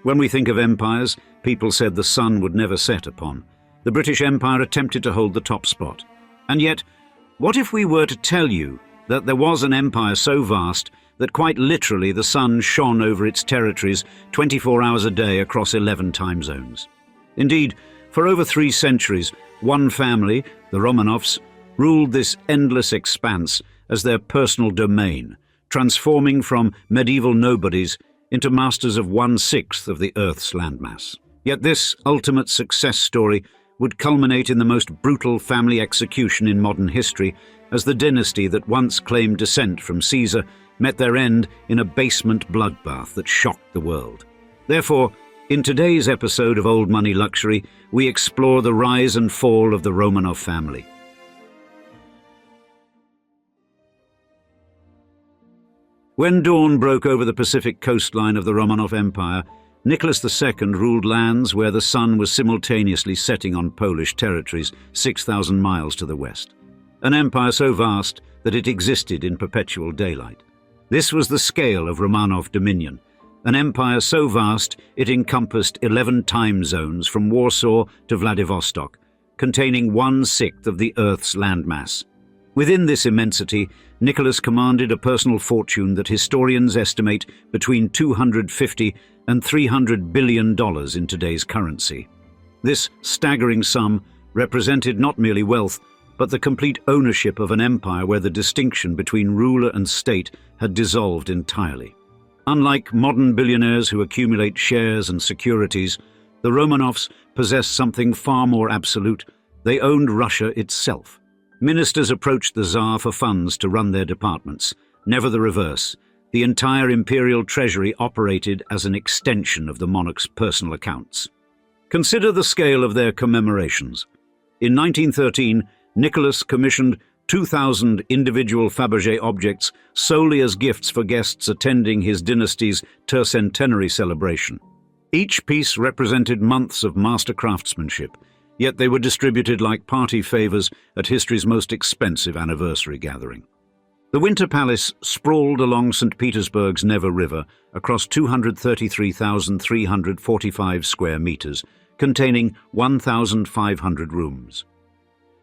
When we think of empires, people said the sun would never set upon. The British Empire attempted to hold the top spot. And yet, what if we were to tell you that there was an empire so vast that quite literally the sun shone over its territories 24 hours a day across 11 time zones? Indeed, for over 3 centuries, one family, the Romanovs, ruled this endless expanse as their personal domain, transforming from medieval nobodies into masters of 1/6 of the Earth's landmass. Yet this ultimate success story would culminate in the most brutal family execution in modern history, as the dynasty that once claimed descent from Caesar met their end in a basement bloodbath that shocked the world. Therefore, in today's episode of Old Money Luxury, we explore the rise and fall of the Romanov family. When dawn broke over the Pacific coastline of the Romanov Empire, Nicholas II ruled lands where the sun was simultaneously setting on Polish territories 6,000 miles to the west. An empire so vast that it existed in perpetual daylight. This was the scale of Romanov dominion, an empire so vast it encompassed 11 time zones from Warsaw to Vladivostok, containing 1/6 of the Earth's landmass. Within this immensity, Nicholas commanded a personal fortune that historians estimate between $250 and $300 billion in today's currency. This staggering sum represented not merely wealth, but the complete ownership of an empire where the distinction between ruler and state had dissolved entirely. Unlike modern billionaires who accumulate shares and securities, the Romanovs possessed something far more absolute. They owned Russia itself. Ministers approached the Tsar for funds to run their departments, never the reverse. The entire imperial treasury operated as an extension of the monarch's personal accounts. Consider the scale of their commemorations. In 1913, Nicholas commissioned 2,000 individual Fabergé objects solely as gifts for guests attending his dynasty's tercentenary celebration. Each piece represented months of master craftsmanship, yet they were distributed like party favors at history's most expensive anniversary gathering. The Winter Palace sprawled along St. Petersburg's Neva River across 233,345 square meters, containing 1,500 rooms.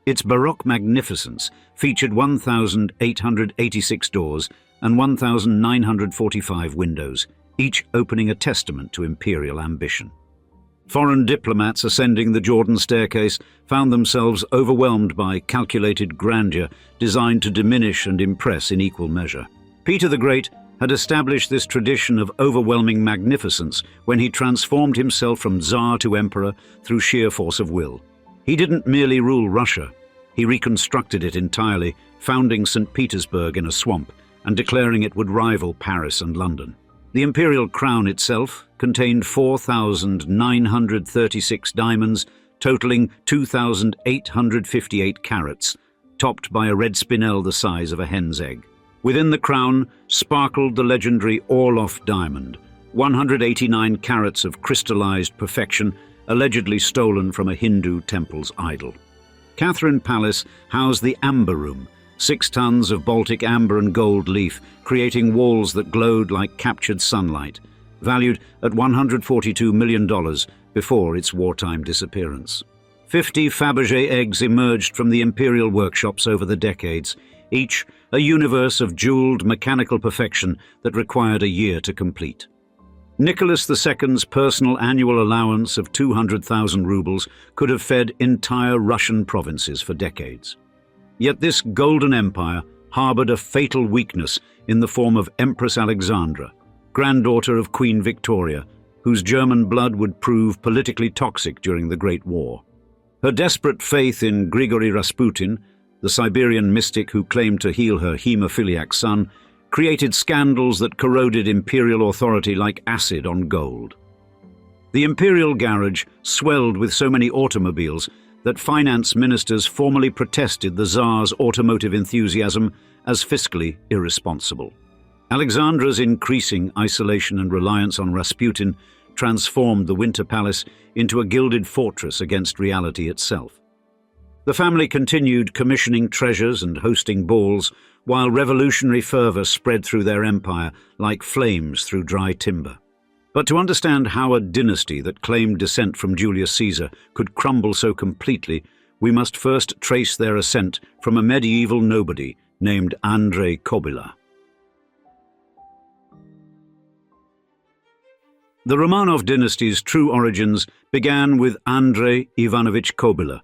Its Baroque magnificence featured 1,886 doors and 1,945 windows, each opening a testament to imperial ambition. Foreign diplomats ascending the Jordan staircase found themselves overwhelmed by calculated grandeur designed to diminish and impress in equal measure. Peter the Great had established this tradition of overwhelming magnificence when he transformed himself from Tsar to emperor through sheer force of will. He didn't merely rule Russia, he reconstructed it entirely, founding St. Petersburg in a swamp and declaring it would rival Paris and London. The imperial crown itself contained 4,936 diamonds, totaling 2,858 carats, topped by a red spinel the size of a hen's egg. Within the crown sparkled the legendary Orloff diamond, 189 carats of crystallized perfection, allegedly stolen from a Hindu temple's idol. Catherine Palace housed the Amber Room, 6 tons of Baltic amber and gold leaf, creating walls that glowed like captured sunlight, valued at $142 million before its wartime disappearance. 50 Fabergé eggs emerged from the imperial workshops over the decades, each a universe of jeweled mechanical perfection that required a year to complete. Nicholas II's personal annual allowance of 200,000 rubles could have fed entire Russian provinces for decades. Yet this golden empire harbored a fatal weakness in the form of Empress Alexandra, granddaughter of Queen Victoria, whose German blood would prove politically toxic during the Great War. Her desperate faith in Grigory Rasputin, the Siberian mystic who claimed to heal her hemophiliac son, created scandals that corroded imperial authority like acid on gold. The imperial garage swelled with so many automobiles that finance ministers formally protested the Tsar's automotive enthusiasm as fiscally irresponsible. Alexandra's increasing isolation and reliance on Rasputin transformed the Winter Palace into a gilded fortress against reality itself. The family continued commissioning treasures and hosting balls, while revolutionary fervor spread through their empire like flames through dry timber. But to understand how a dynasty that claimed descent from Julius Caesar could crumble so completely, we must first trace their ascent from a medieval nobody named Andrei Kobyla. The Romanov dynasty's true origins began with Andrei Ivanovich Kobyla,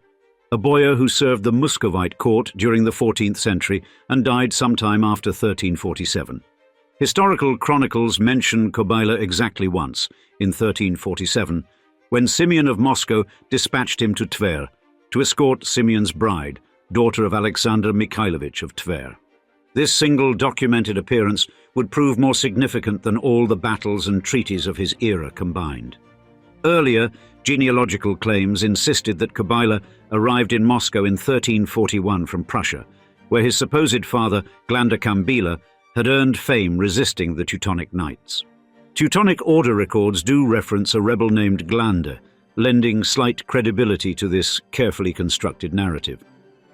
a boyar who served the Muscovite court during the 14th century and died sometime after 1347. Historical chronicles mention Kobyla exactly once, in 1347, when Simeon of Moscow dispatched him to Tver to escort Simeon's bride, daughter of Alexander Mikhailovich of Tver. This single documented appearance would prove more significant than all the battles and treaties of his era combined. Earlier, genealogical claims insisted that Kobyla arrived in Moscow in 1341 from Prussia, where his supposed father, Glanda Kambila, had earned fame resisting the Teutonic Knights. Teutonic order records do reference a rebel named Glanda, lending slight credibility to this carefully constructed narrative.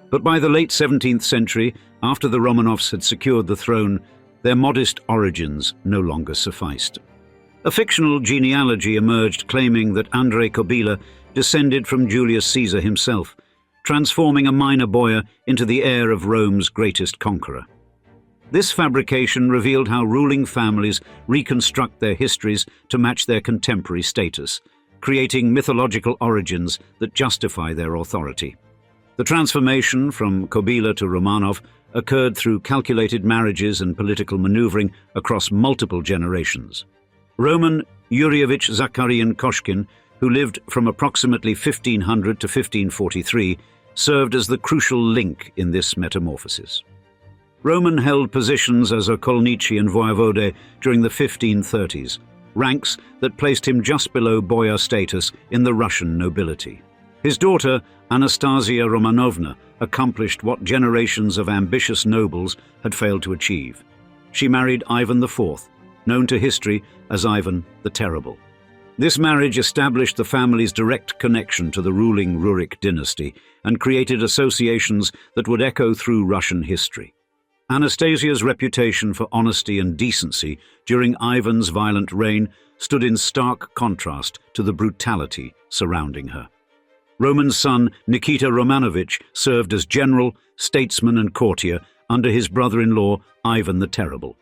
But by the late 17th century, after the Romanovs had secured the throne, their modest origins no longer sufficed. A fictional genealogy emerged claiming that Andrei Kobyla descended from Julius Caesar himself, transforming a minor boyar into the heir of Rome's greatest conqueror. This fabrication revealed how ruling families reconstruct their histories to match their contemporary status, creating mythological origins that justify their authority. The transformation from Kobyla to Romanov occurred through calculated marriages and political maneuvering across multiple generations. Roman Yurievich Zakarian Koshkin, who lived from approximately 1500 to 1543, served as the crucial link in this metamorphosis. Roman held positions as a kolnichi and voivode during the 1530s, ranks that placed him just below boyar status in the Russian nobility. His daughter, Anastasia Romanovna, accomplished what generations of ambitious nobles had failed to achieve. She married Ivan IV, known to history as Ivan the Terrible. This marriage established the family's direct connection to the ruling Rurik dynasty and created associations that would echo through Russian history. Anastasia's reputation for honesty and decency during Ivan's violent reign stood in stark contrast to the brutality surrounding her. Roman's son Nikita Romanovich served as general, statesman and courtier under his brother-in-law Ivan the Terrible.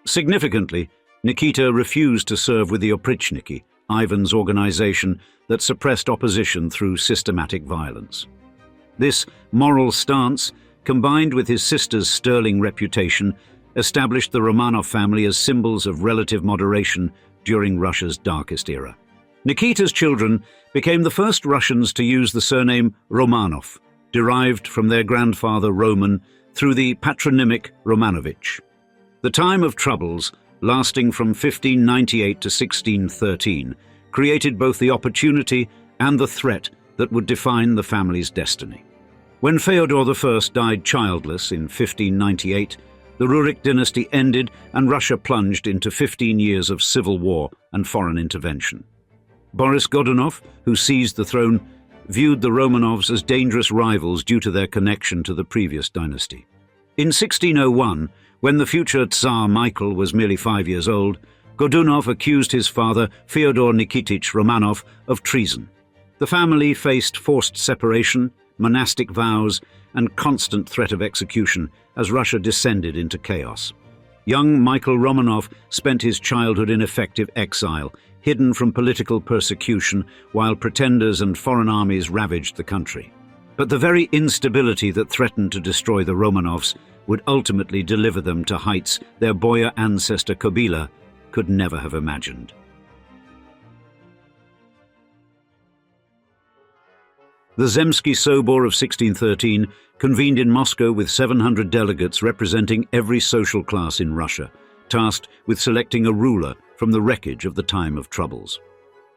Significantly, Nikita refused to serve with the Oprichniki, Ivan's organization that suppressed opposition through systematic violence. This moral stance, combined with his sister's sterling reputation, established the Romanov family as symbols of relative moderation during Russia's darkest era. Nikita's children became the first Russians to use the surname Romanov, derived from their grandfather Roman through the patronymic Romanovich. The time of troubles, lasting from 1598 to 1613, created both the opportunity and the threat that would define the family's destiny. When Fyodor I died childless in 1598, the Rurik dynasty ended and Russia plunged into 15 years of civil war and foreign intervention. Boris Godunov, who seized the throne, viewed the Romanovs as dangerous rivals due to their connection to the previous dynasty. In 1601, when the future Tsar Michael was merely 5 years old, Godunov accused his father, Fyodor Nikitich Romanov, of treason. The family faced forced separation, monastic vows, and constant threat of execution as Russia descended into chaos. Young Michael Romanov spent his childhood in effective exile, hidden from political persecution while pretenders and foreign armies ravaged the country. But the very instability that threatened to destroy the Romanovs would ultimately deliver them to heights their boyar ancestor Kobyla could never have imagined. The Zemsky Sobor of 1613 convened in Moscow with 700 delegates representing every social class in Russia, tasked with selecting a ruler from the wreckage of the time of troubles.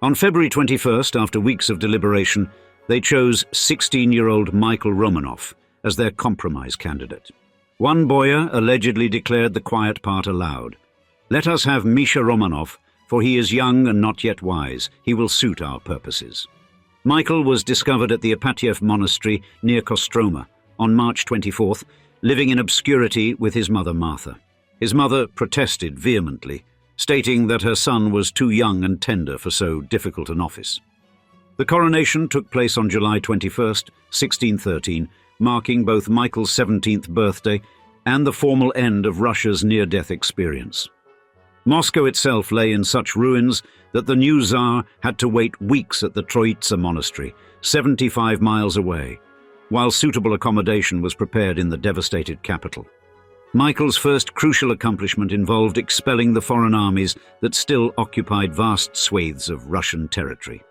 On February 21st, after weeks of deliberation, they chose 16-year-old Michael Romanov as their compromise candidate. One boyar allegedly declared the quiet part aloud. "Let us have Misha Romanov, for he is young and not yet wise. He will suit our purposes." Michael was discovered at the Ipatiev monastery near Kostroma on March 24th, living in obscurity with his mother Martha. His mother protested vehemently, stating that her son was too young and tender for so difficult an office. The coronation took place on July 21st, 1613, marking both Michael's 17th birthday and the formal end of Russia's near-death experience. Moscow itself lay in such ruins that the new Tsar had to wait weeks at the Troitsa monastery, 75 miles away, while suitable accommodation was prepared in the devastated capital. Michael's first crucial accomplishment involved expelling the foreign armies that still occupied vast swathes of Russian territory.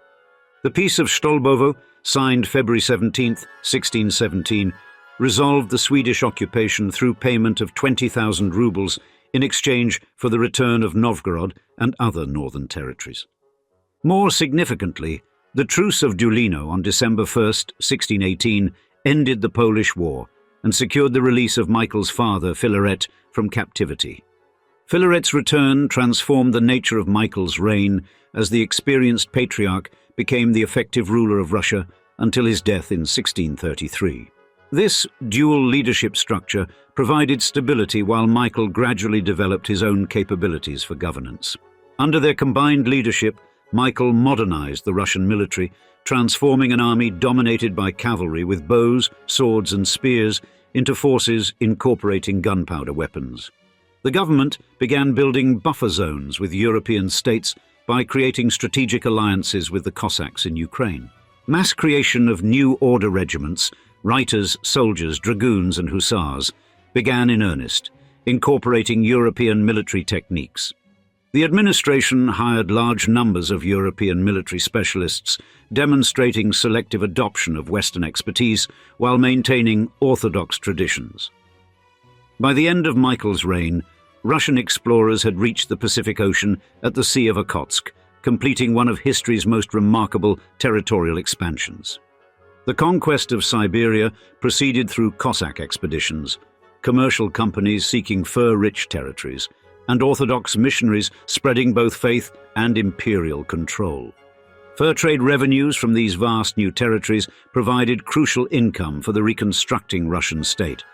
The Peace of Stolbovo, signed February 17, 1617, resolved the Swedish occupation through payment of 20,000 rubles in exchange for the return of Novgorod and other northern territories. More significantly, the Truce of Dulino on December 1, 1618, ended the Polish War and secured the release of Michael's father, Filaret, from captivity. Filaret's return transformed the nature of Michael's reign as the experienced patriarch became the effective ruler of Russia until his death in 1633. This dual leadership structure provided stability while Michael gradually developed his own capabilities for governance. Under their combined leadership, Michael modernized the Russian military, transforming an army dominated by cavalry with bows, swords, and spears into forces incorporating gunpowder weapons. The government began building buffer zones with European states by creating strategic alliances with the Cossacks in Ukraine. Mass creation of new order regiments, reiters, soldiers, dragoons, and hussars, began in earnest, incorporating European military techniques. The administration hired large numbers of European military specialists, demonstrating selective adoption of Western expertise while maintaining orthodox traditions. By the end of Michael's reign, Russian explorers had reached the Pacific Ocean at the Sea of Okhotsk, completing one of history's most remarkable territorial expansions. The conquest of Siberia proceeded through Cossack expeditions, commercial companies seeking fur-rich territories, and Orthodox missionaries spreading both faith and imperial control. Fur trade revenues from these vast new territories provided crucial income for the reconstructing Russian state.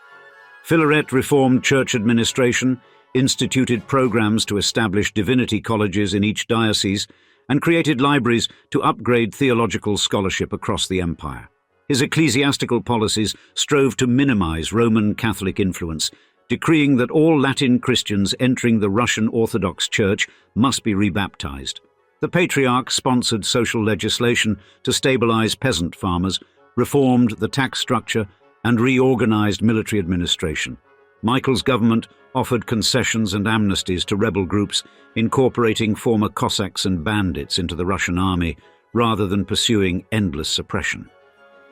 Filaret reformed church administration, instituted programs to establish divinity colleges in each diocese, and created libraries to upgrade theological scholarship across the empire. His ecclesiastical policies strove to minimize Roman Catholic influence, decreeing that all Latin Christians entering the Russian Orthodox Church must be rebaptized. The Patriarch sponsored social legislation to stabilize peasant farmers, reformed the tax structure, and reorganized military administration. Michael's government offered concessions and amnesties to rebel groups, incorporating former Cossacks and bandits into the Russian army rather than pursuing endless suppression.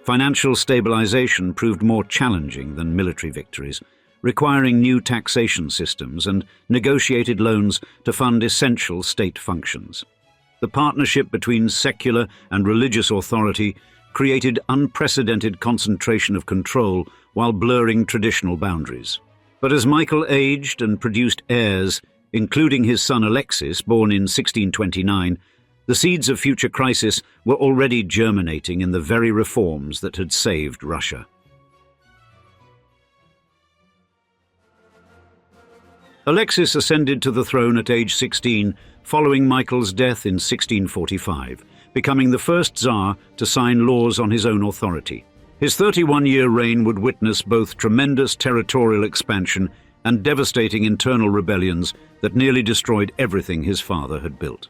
Financial stabilization proved more challenging than military victories, requiring new taxation systems and negotiated loans to fund essential state functions. The partnership between secular and religious authority created unprecedented concentration of control while blurring traditional boundaries. But as Michael aged and produced heirs, including his son Alexis, born in 1629, the seeds of future crisis were already germinating in the very reforms that had saved Russia. Alexis ascended to the throne at age 16, following Michael's death in 1645, becoming the first Tsar to sign laws on his own authority. His 31-year reign would witness both tremendous territorial expansion and devastating internal rebellions that nearly destroyed everything his father had built.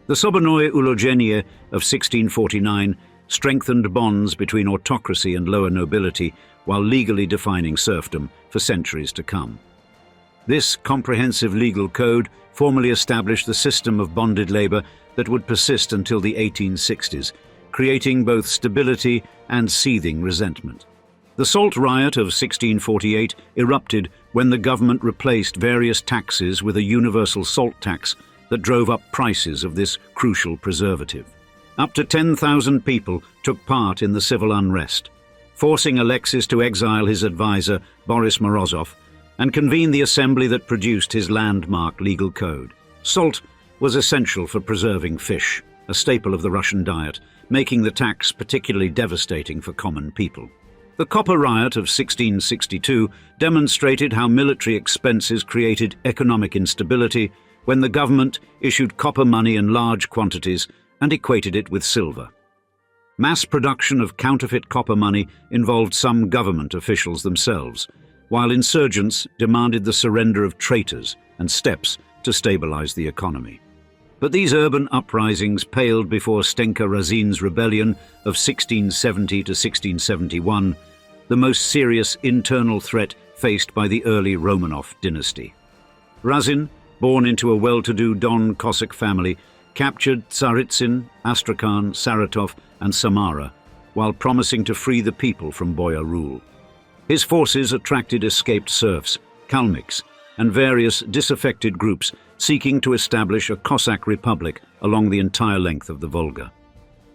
The Sobornoye Ulogenie of 1649 strengthened bonds between autocracy and lower nobility while legally defining serfdom for centuries to come. This comprehensive legal code formally established the system of bonded labor that would persist until the 1860s, creating both stability and seething resentment. The Salt Riot of 1648 erupted when the government replaced various taxes with a universal salt tax that drove up prices of this crucial preservative. Up to 10,000 people took part in the civil unrest, forcing Alexis to exile his advisor, Boris Morozov, and convene the assembly that produced his landmark legal code. Salt was essential for preserving fish, a staple of the Russian diet, making the tax particularly devastating for common people. The Copper Riot of 1662 demonstrated how military expenses created economic instability, when the government issued copper money in large quantities and equated it with silver. Mass production of counterfeit copper money involved some government officials themselves, while insurgents demanded the surrender of traitors and steps to stabilize the economy. But these urban uprisings paled before Stenka Razin's rebellion of 1670 to 1671, the most serious internal threat faced by the early Romanov dynasty. Razin, born into a well-to-do Don Cossack family, captured Tsaritsyn, Astrakhan, Saratov and Samara, while promising to free the people from Boyar rule. His forces attracted escaped serfs, Kalmyks, and various disaffected groups seeking to establish a Cossack republic along the entire length of the Volga.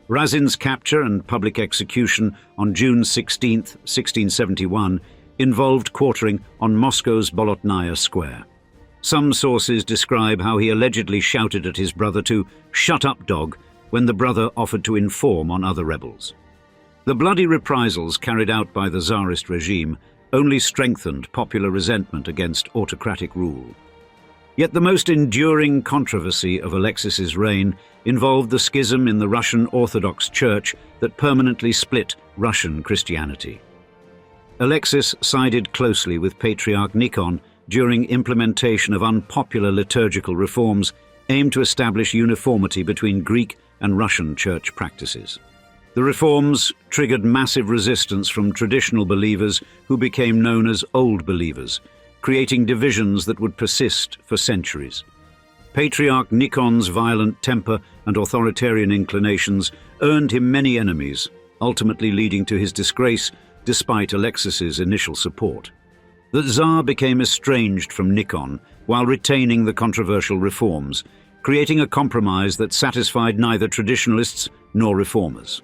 Razin's capture and public execution on June 16, 1671, involved quartering on Moscow's Bolotnaya Square. Some sources describe how he allegedly shouted at his brother to "shut up, dog," when the brother offered to inform on other rebels. The bloody reprisals carried out by the Tsarist regime only strengthened popular resentment against autocratic rule. Yet the most enduring controversy of Alexis's reign involved the schism in the Russian Orthodox Church that permanently split Russian Christianity. Alexis sided closely with Patriarch Nikon during implementation of unpopular liturgical reforms aimed to establish uniformity between Greek and Russian church practices. The reforms triggered massive resistance from traditional believers who became known as Old Believers, creating divisions that would persist for centuries. Patriarch Nikon's violent temper and authoritarian inclinations earned him many enemies, ultimately leading to his disgrace despite Alexis's initial support. The Tsar became estranged from Nikon while retaining the controversial reforms, creating a compromise that satisfied neither traditionalists nor reformers.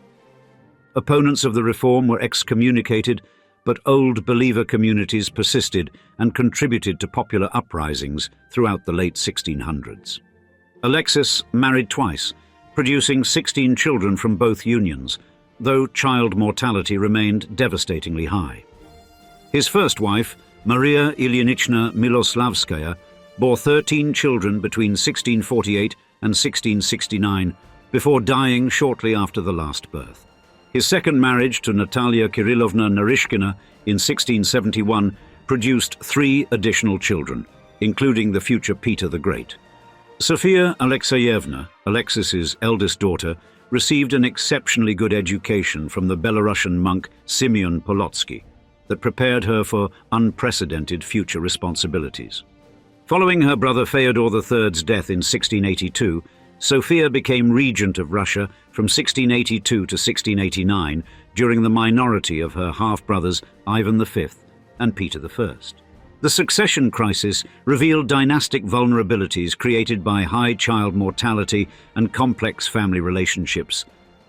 Opponents of the reform were excommunicated, but Old Believer communities persisted and contributed to popular uprisings throughout the late 1600s. Alexis married twice, producing 16 children from both unions, though child mortality remained devastatingly high. His first wife, Maria Ilyinichna Miloslavskaya, bore 13 children between 1648 and 1669 before dying shortly after the last birth. His second marriage to Natalia Kirillovna Narishkina in 1671 produced 3 additional children, including the future Peter the Great. Sofia Alexeyevna, Alexis's eldest daughter, received an exceptionally good education from the Belarusian monk Simeon Polotsky that prepared her for unprecedented future responsibilities. Following her brother Fyodor III's death in 1682, Sophia became regent of Russia from 1682 to 1689 during the minority of her half-brothers Ivan V and Peter I. The succession crisis revealed dynastic vulnerabilities created by high child mortality and complex family relationships,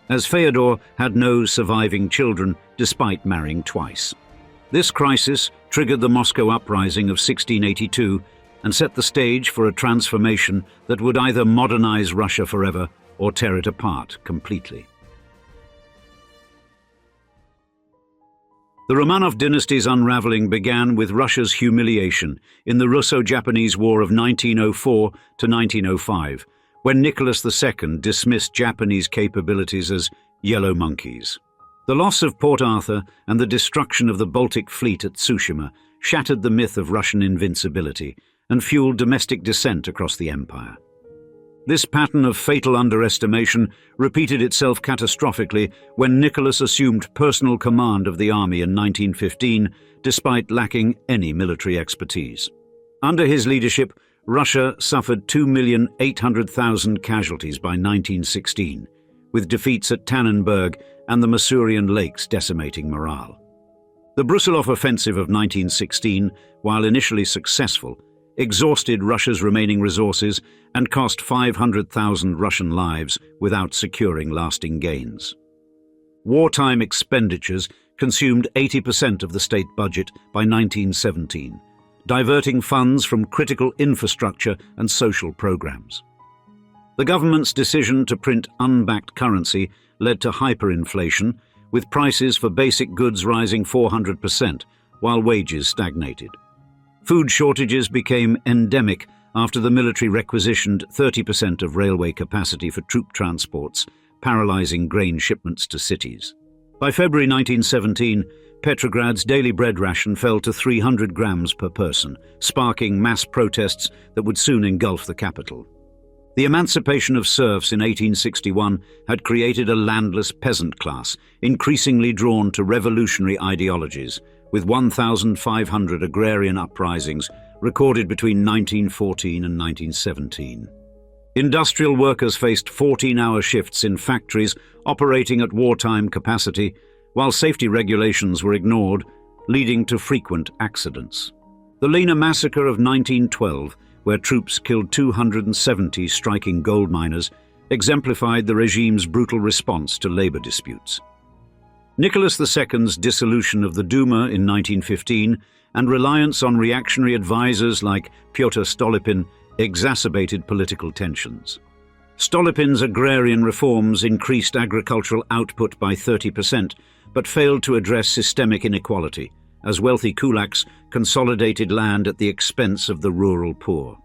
as Fyodor had no surviving children despite marrying twice. This crisis triggered the Moscow Uprising of 1682 and set the stage for a transformation that would either modernize Russia forever or tear it apart completely. The Romanov dynasty's unraveling began with Russia's humiliation in the Russo-Japanese War of 1904 to 1905, when Nicholas II dismissed Japanese capabilities as yellow monkeys. The loss of Port Arthur and the destruction of the Baltic fleet at Tsushima shattered the myth of Russian invincibility and fueled domestic dissent across the empire. This pattern of fatal underestimation repeated itself catastrophically when Nicholas assumed personal command of the army in 1915, despite lacking any military expertise. Under his leadership, Russia suffered 2,800,000 casualties by 1916, with defeats at Tannenberg and the Masurian Lakes decimating morale. The Brusilov offensive of 1916, while initially successful, exhausted Russia's remaining resources and cost 500,000 Russian lives without securing lasting gains. Wartime expenditures consumed 80% of the state budget by 1917, diverting funds from critical infrastructure and social programs. The government's decision to print unbacked currency led to hyperinflation, with prices for basic goods rising 400%, while wages stagnated. Food shortages became endemic after the military requisitioned 30% of railway capacity for troop transports, paralysing grain shipments to cities. By February 1917, Petrograd's daily bread ration fell to 300 grams per person, sparking mass protests that would soon engulf the capital. The emancipation of serfs in 1861 had created a landless peasant class, increasingly drawn to revolutionary ideologies, with 1,500 agrarian uprisings recorded between 1914 and 1917. Industrial workers faced 14-hour shifts in factories operating at wartime capacity, while safety regulations were ignored, leading to frequent accidents. The Lena massacre of 1912, where troops killed 270 striking gold miners, exemplified the regime's brutal response to labor disputes. Nicholas II's dissolution of the Duma in 1915 and reliance on reactionary advisors like Pyotr Stolypin exacerbated political tensions. Stolypin's agrarian reforms increased agricultural output by 30%, but failed to address systemic inequality, as wealthy kulaks consolidated land at the expense of the rural poor.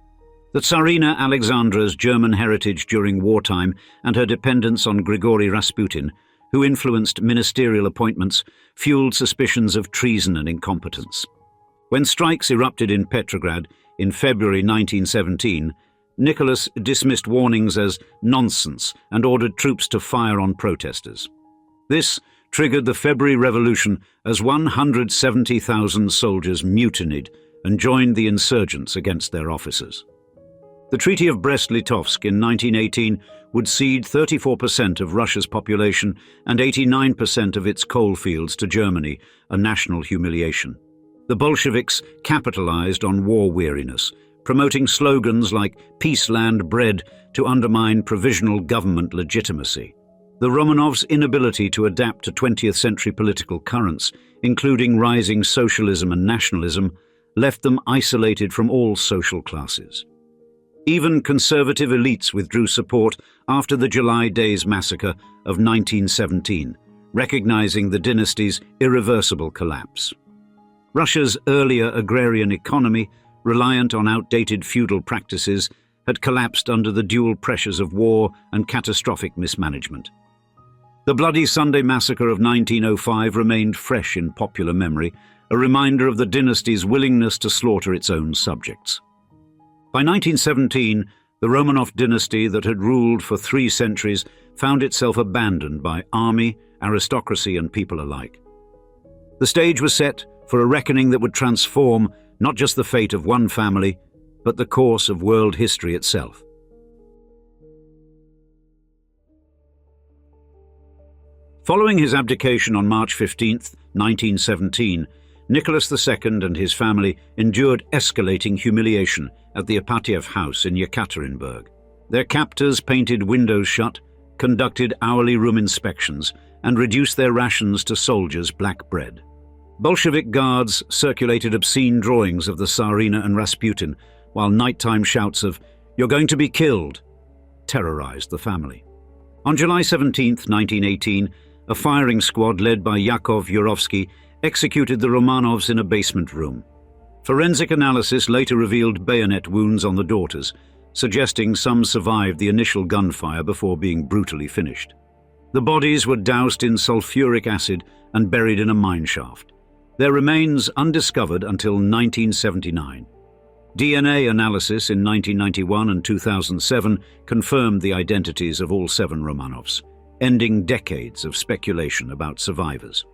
The Tsarina Alexandra's German heritage during wartime and her dependence on Grigory Rasputin, who influenced ministerial appointments, fueled suspicions of treason and incompetence. When strikes erupted in Petrograd in February 1917, Nicholas dismissed warnings as nonsense and ordered troops to fire on protesters. This triggered the February Revolution as 170,000 soldiers mutinied and joined the insurgents against their officers. The Treaty of Brest-Litovsk in 1918 would cede 34% of Russia's population and 89% of its coal fields to Germany, a national humiliation. The Bolsheviks capitalized on war weariness, promoting slogans like "Peace Land Bread" to undermine provisional government legitimacy. The Romanovs' inability to adapt to 20th century political currents, including rising socialism and nationalism, left them isolated from all social classes. Even conservative elites withdrew support after the July Days massacre of 1917, recognizing the dynasty's irreversible collapse. Russia's earlier agrarian economy, reliant on outdated feudal practices, had collapsed under the dual pressures of war and catastrophic mismanagement. The Bloody Sunday massacre of 1905 remained fresh in popular memory, a reminder of the dynasty's willingness to slaughter its own subjects. By 1917, the Romanov dynasty that had ruled for 3 centuries found itself abandoned by army, aristocracy, and people alike. The stage was set for a reckoning that would transform not just the fate of one family, but the course of world history itself. Following his abdication on March 15, 1917, Nicholas II and his family endured escalating humiliation at the Ipatiev house in Yekaterinburg. Their captors painted windows shut, conducted hourly room inspections, and reduced their rations to soldiers' black bread. Bolshevik guards circulated obscene drawings of the Tsarina and Rasputin, while nighttime shouts of "You're going to be killed" terrorized the family. On July 17, 1918, a firing squad led by Yakov Yurovsky executed the Romanovs in a basement room. Forensic analysis later revealed bayonet wounds on the daughters, suggesting some survived the initial gunfire before being brutally finished. The bodies were doused in sulfuric acid and buried in a mine shaft, their remains undiscovered until 1979. DNA analysis in 1991 and 2007 confirmed the identities of all 7 Romanovs, ending decades of speculation about survivors.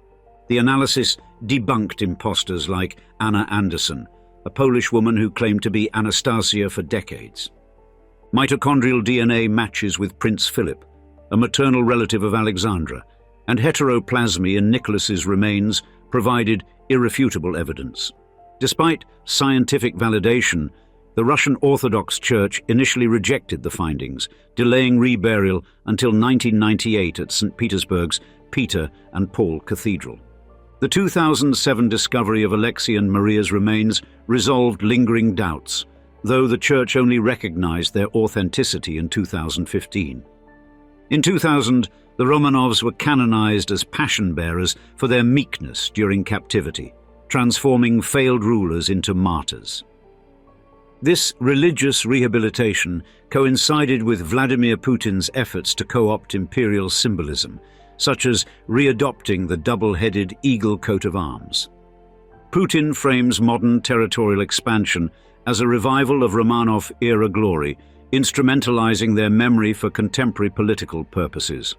The analysis debunked imposters like Anna Anderson, a Polish woman who claimed to be Anastasia for decades. Mitochondrial DNA matches with Prince Philip, a maternal relative of Alexandra, and heteroplasmy in Nicholas's remains provided irrefutable evidence. Despite scientific validation, the Russian Orthodox Church initially rejected the findings, delaying reburial until 1998 at St. Petersburg's Peter and Paul Cathedral. The 2007 discovery of Alexei and Maria's remains resolved lingering doubts, though the Church only recognized their authenticity in 2015. In 2000, the Romanovs were canonized as passion-bearers for their meekness during captivity, transforming failed rulers into martyrs. This religious rehabilitation coincided with Vladimir Putin's efforts to co-opt imperial symbolism, such as readopting the double-headed eagle coat of arms. Putin frames modern territorial expansion as a revival of Romanov-era glory, instrumentalizing their memory for contemporary political purposes.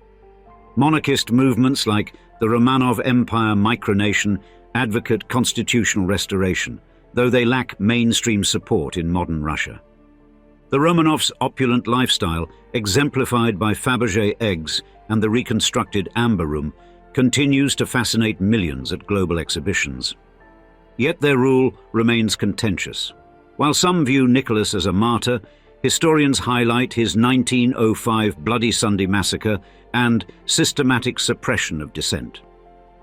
Monarchist movements like the Romanov Empire micronation advocate constitutional restoration, though they lack mainstream support in modern Russia. The Romanovs' opulent lifestyle, exemplified by Fabergé eggs and the reconstructed Amber Room, continues to fascinate millions at global exhibitions. Yet their rule remains contentious. While some view Nicholas as a martyr, historians highlight his 1905 Bloody Sunday massacre and systematic suppression of dissent.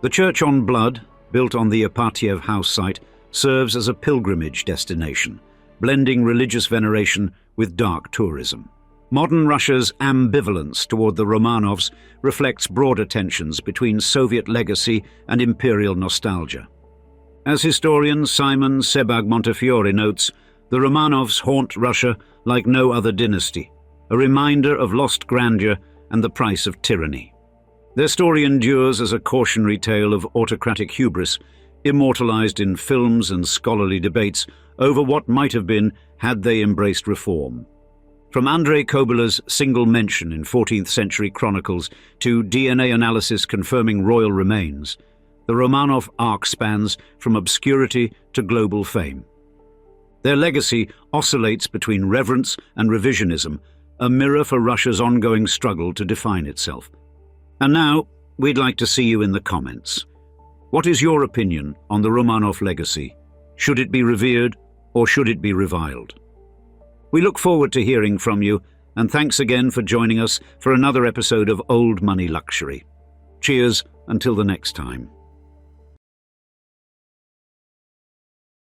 The Church on Blood, built on the Ipatiev house site, serves as a pilgrimage destination, blending religious veneration with dark tourism. Modern Russia's ambivalence toward the Romanovs reflects broader tensions between Soviet legacy and imperial nostalgia. As historian Simon Sebag-Montefiore notes, the Romanovs haunt Russia like no other dynasty, a reminder of lost grandeur and the price of tyranny. Their story endures as a cautionary tale of autocratic hubris, immortalized in films and scholarly debates over what might have been had they embraced reform. From Andrei Kobyla's single mention in 14th century chronicles to DNA analysis confirming royal remains, the Romanov arc spans from obscurity to global fame. Their legacy oscillates between reverence and revisionism, a mirror for Russia's ongoing struggle to define itself. And now, we'd like to see you in the comments. What is your opinion on the Romanov legacy? Should it be revered or should it be reviled? We look forward to hearing from you, and thanks again for joining us for another episode of Old Money Luxury. Cheers until the next time.